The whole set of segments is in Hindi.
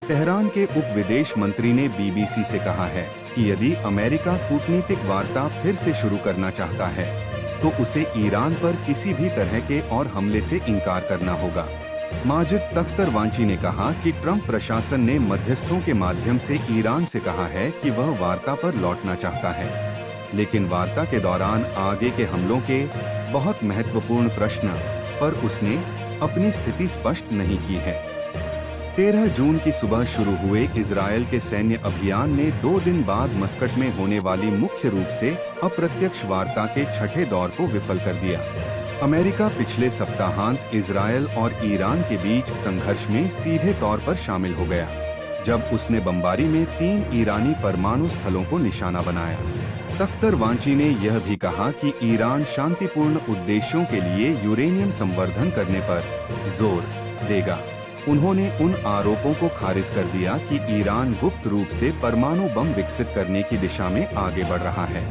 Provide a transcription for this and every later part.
तेहरान के उप विदेश मंत्री ने बीबीसी से कहा है कि यदि अमेरिका कूटनीतिक वार्ता फिर से शुरू करना चाहता है तो उसे ईरान पर किसी भी तरह के और हमले से इनकार करना होगा। माजिद तख्तरवांची ने कहा कि ट्रंप प्रशासन ने मध्यस्थों के माध्यम से ईरान से कहा है कि वह वार्ता पर लौटना चाहता है, लेकिन वार्ता के दौरान आगे के हमलों के बहुत महत्वपूर्ण प्रश्न पर उसने अपनी स्थिति स्पष्ट नहीं की है। 13 जून की सुबह शुरू हुए इजरायल के सैन्य अभियान ने 2 दिन बाद मस्कट में होने वाली मुख्य रूप से अप्रत्यक्ष वार्ता के छठे दौर को विफल कर दिया। अमेरिका पिछले सप्ताहांत इजरायल और ईरान के बीच संघर्ष में सीधे तौर पर शामिल हो गया, जब उसने बमबारी में 3 ईरानी परमाणु स्थलों को निशाना बनाया। तख्तरवांची ने यह भी कहा कि ईरान शांतिपूर्ण उद्देश्यों के लिए यूरेनियम संवर्धन करने पर जोर देगा। उन्होंने उन आरोपों को खारिज कर दिया कि ईरान गुप्त रूप से परमाणु बम विकसित करने की दिशा में आगे बढ़ रहा है।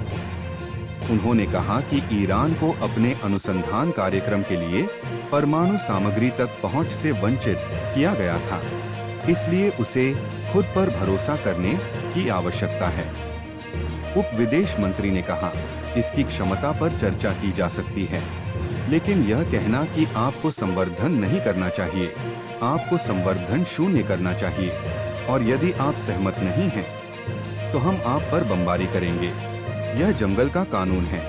उन्होंने कहा कि ईरान को अपने अनुसंधान कार्यक्रम के लिए परमाणु सामग्री तक पहुंच से वंचित किया गया था, इसलिए उसे खुद पर भरोसा करने की आवश्यकता है। उप विदेश मंत्री ने कहा, इसकी क्षमता पर चर्चा की जा सकती है, लेकिन यह कहना कि आपको संवर्धन नहीं करना चाहिए, आपको संवर्धन शून्य करना चाहिए, और यदि आप सहमत नहीं हैं, तो हम आप पर बमबारी करेंगे, यह जंगल का कानून है।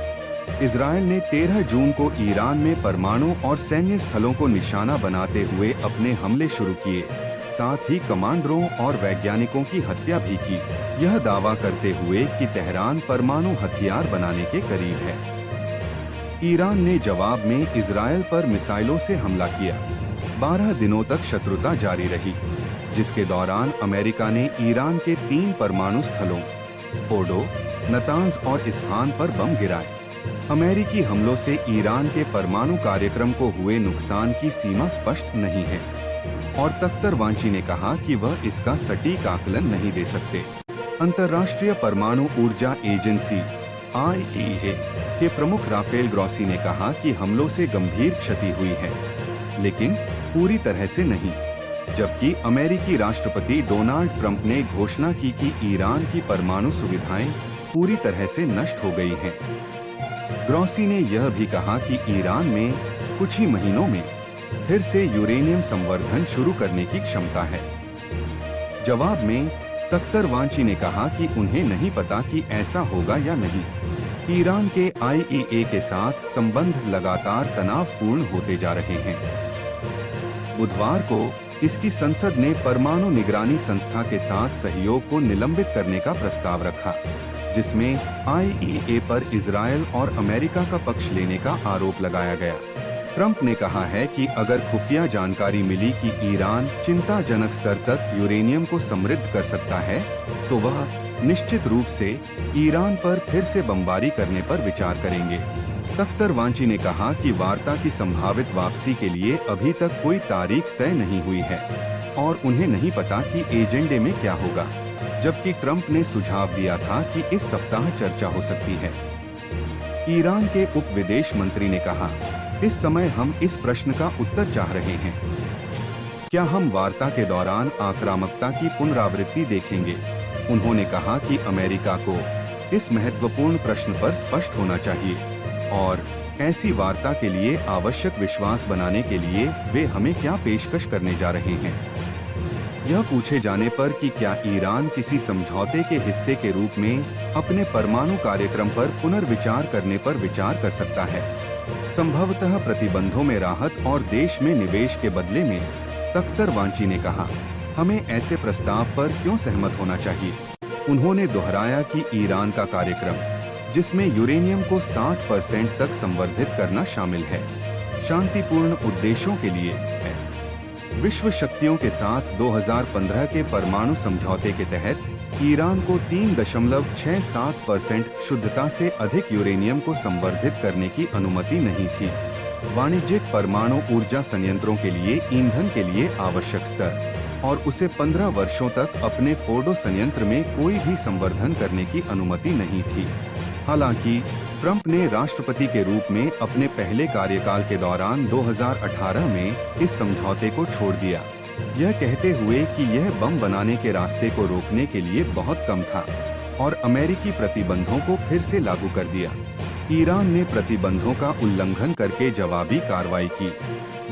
इजरायल ने 13 जून को ईरान में परमाणु और सैन्य स्थलों को निशाना बनाते हुए अपने हमले शुरू किए, साथ ही कमांडरों और वैज्ञानिकों की हत्या भी की, यह दावा करते हुए कि तेहरान परमाणु हथियार बनाने के करीब है। ईरान ने जवाब में इजरायल पर मिसाइलों से हमला किया। 12 दिनों तक शत्रुता जारी रही, जिसके दौरान अमेरिका ने ईरान के 3 परमाणु स्थलों फोर्डो, नतांज और इस्फहान पर बम गिराए। अमेरिकी हमलों से ईरान के परमाणु कार्यक्रम को हुए नुकसान की सीमा स्पष्ट नहीं है, और तख्तरवांची ने कहा कि वह इसका सटीक आकलन नहीं दे सकते। अंतर्राष्ट्रीय परमाणु ऊर्जा एजेंसी IAEA के प्रमुख राफेल ग्रॉसी ने कहा कि हमलों से गंभीर क्षति हुई है, लेकिन पूरी तरह से नहीं, जबकि अमेरिकी राष्ट्रपति डोनाल्ड ट्रंप ने घोषणा की कि ईरान की परमाणु सुविधाएं पूरी तरह से नष्ट हो गई हैं। ग्रॉसी ने यह भी कहा कि ईरान में कुछ ही महीनों में फिर से यूरेनियम संवर्धन शुरू करने की क्षमता है। जवाब में तख्तरवांची ने कहा कि उन्हें नहीं पता कि ऐसा होगा या नहीं। ईरान के IAEA के साथ संबंध लगातार तनावपूर्ण होते जा रहे हैं। बुधवार को इसकी संसद ने परमाणु निगरानी संस्था के साथ सहयोग को निलंबित करने का प्रस्ताव रखा, जिसमें IAEA पर इजरायल और अमेरिका का पक्ष लेने का आरोप लगाया गया। ट्रंप ने कहा है कि अगर खुफिया जानकारी मिली कि ईरान चिंताजनक स्तर तक यूरेनियम को समृद्ध कर सकता है, तो वह निश्चित रूप से ईरान पर फिर से बमबारी करने पर विचार करेंगे। तख्तरवांची ने कहा कि वार्ता की संभावित वापसी के लिए अभी तक कोई तारीख तय नहीं हुई है और उन्हें नहीं पता कि एजेंडे में क्या होगा, जबकि ट्रंप ने सुझाव दिया था कि इस सप्ताह चर्चा हो सकती है। ईरान के उप विदेश मंत्री ने कहा, इस समय हम इस प्रश्न का उत्तर चाह रहे हैं, क्या हम वार्ता के दौरान आक्रामकता की पुनरावृत्ति देखेंगे। उन्होंने कहा कि अमेरिका को इस महत्वपूर्ण प्रश्न पर स्पष्ट होना चाहिए और ऐसी वार्ता के लिए आवश्यक विश्वास बनाने के लिए वे हमें क्या पेशकश करने जा रहे हैं। यह पूछे जाने पर कि क्या ईरान किसी समझौते के हिस्से के रूप में अपने परमाणु कार्यक्रम पर पुनर्विचार करने पर विचार कर सकता है, संभवतः प्रतिबंधों में राहत और देश में निवेश के बदले में, तख्तरवांची ने कहा, हमें ऐसे प्रस्ताव पर क्यों सहमत होना चाहिए। उन्होंने दोहराया कि ईरान का कार्यक्रम, जिसमें यूरेनियम को 60% तक संवर्धित करना शामिल है, शांतिपूर्ण उद्देश्यों के लिए है। विश्व शक्तियों के साथ 2015 के परमाणु समझौते के तहत ईरान को 3.67% शुद्धता से अधिक यूरेनियम को संवर्धित करने की अनुमति नहीं थी। वाणिज्यिक परमाणु ऊर्जा संयंत्रों के लिए ईंधन के लिए आवश्यक स्तर और उसे 15 वर्षों तक अपने फोर्डो संयंत्र में कोई भी संवर्धन करने की अनुमति नहीं थी। हालांकि ट्रंप ने राष्ट्रपति के रूप में अपने पहले कार्यकाल के दौरान 2018 में इस समझौते को छोड़ दिया, यह कहते हुए कि यह बम बनाने के रास्ते को रोकने के लिए बहुत कम था और अमेरिकी प्रतिबंधों को फिर से लागू कर दिया। ईरान ने प्रतिबंधों का उल्लंघन करके जवाबी कार्रवाई की,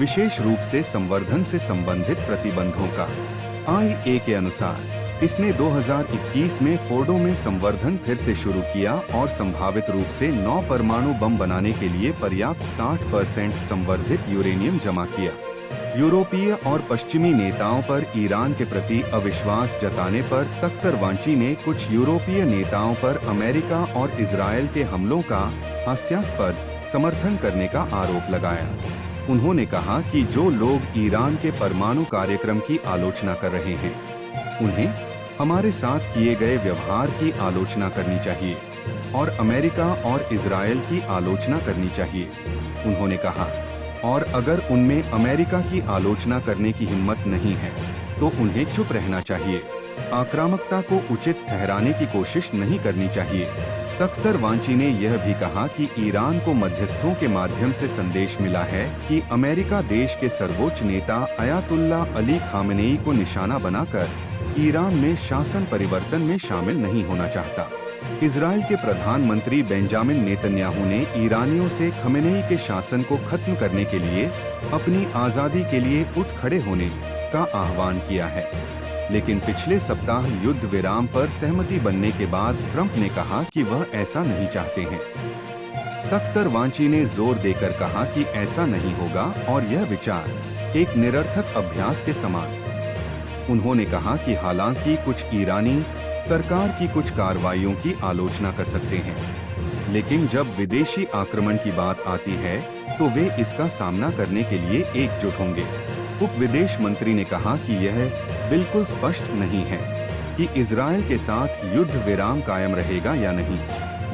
विशेष रूप से संवर्धन से संबंधित प्रतिबंधों का। IA के अनुसार इसने 2021 में फोर्डो में संवर्धन फिर से शुरू किया और संभावित रूप से 9 परमाणु बम बनाने के लिए पर्याप्त 60% संवर्धित यूरेनियम जमा किया। यूरोपीय और पश्चिमी नेताओं पर ईरान के प्रति अविश्वास जताने पर तख्तरवांची ने कुछ यूरोपीय नेताओं पर अमेरिका और इजरायल के हमलों का हास्यास्पद समर्थन करने का आरोप लगाया। उन्होंने कहा कि जो लोग ईरान के परमाणु कार्यक्रम की आलोचना कर रहे हैं, उन्हें हमारे साथ किए गए व्यवहार की आलोचना करनी चाहिए और अमेरिका और इजरायल की आलोचना करनी चाहिए। उन्होंने कहा, और अगर उनमें अमेरिका की आलोचना करने की हिम्मत नहीं है तो उन्हें चुप रहना चाहिए। आक्रामकता को उचित ठहराने की कोशिश नहीं करनी चाहिए। तख्तरवांची ने यह भी कहा कि ईरान को मध्यस्थों के माध्यम से संदेश मिला है कि अमेरिका देश के सर्वोच्च नेता अयातुल्ला अली खामेनेई को निशाना बनाकर ईरान में शासन परिवर्तन में शामिल नहीं होना चाहता। इजरायल के प्रधानमंत्री बेंजामिन नेतन्याहू ने ईरानियों से खमेनेई के शासन को खत्म करने के लिए अपनी आजादी के लिए उठ खड़े होने का आह्वान किया है। लेकिन पिछले सप्ताह युद्ध विराम पर सहमति बनने के बाद ट्रंप ने कहा कि वह ऐसा नहीं चाहते हैं। तख्तरवांची ने जोर देकर कहा कि ऐसा नहीं होगा और यह विचार एक निरर्थक अभ्यास के समान। उन्होंने कहा कि हालांकि कुछ ईरानी सरकार की कुछ कार्रवाइयों की आलोचना कर सकते हैं, लेकिन जब विदेशी आक्रमण की बात आती है तो वे इसका सामना करने के लिए एकजुट होंगे। उप विदेश मंत्री ने कहा कि यह बिल्कुल स्पष्ट नहीं है कि इजरायल के साथ युद्ध विराम कायम रहेगा या नहीं,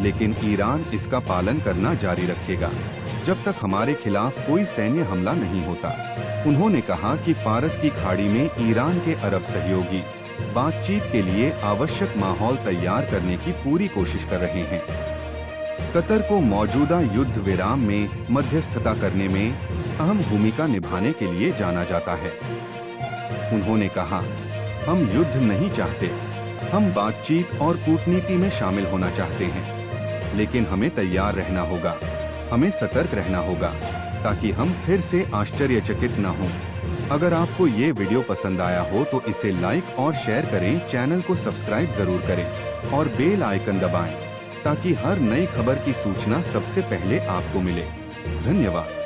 लेकिन ईरान इसका पालन करना जारी रखेगा जब तक हमारे खिलाफ कोई सैन्य हमला नहीं होता। उन्होंने कहा कि फारस की खाड़ी में ईरान के अरब सहयोगी बातचीत के लिए आवश्यक माहौल तैयार करने की पूरी कोशिश कर रहे हैं। कतर को मौजूदा युद्ध विराम में मध्यस्थता करने में अहम भूमिका निभाने के लिए जाना जाता है। उन्होंने कहा, हम युद्ध नहीं चाहते, हम बातचीत और कूटनीति में शामिल होना चाहते हैं, लेकिन हमें तैयार रहना होगा, हमें सतर्क रहना होगा ताकि हम फिर से आश्चर्यचकित न हों। अगर आपको ये वीडियो पसंद आया हो तो इसे लाइक और शेयर करें, चैनल को सब्सक्राइब जरूर करें और बेल आइकन दबाएं ताकि हर नई खबर की सूचना सबसे पहले आपको मिले। धन्यवाद।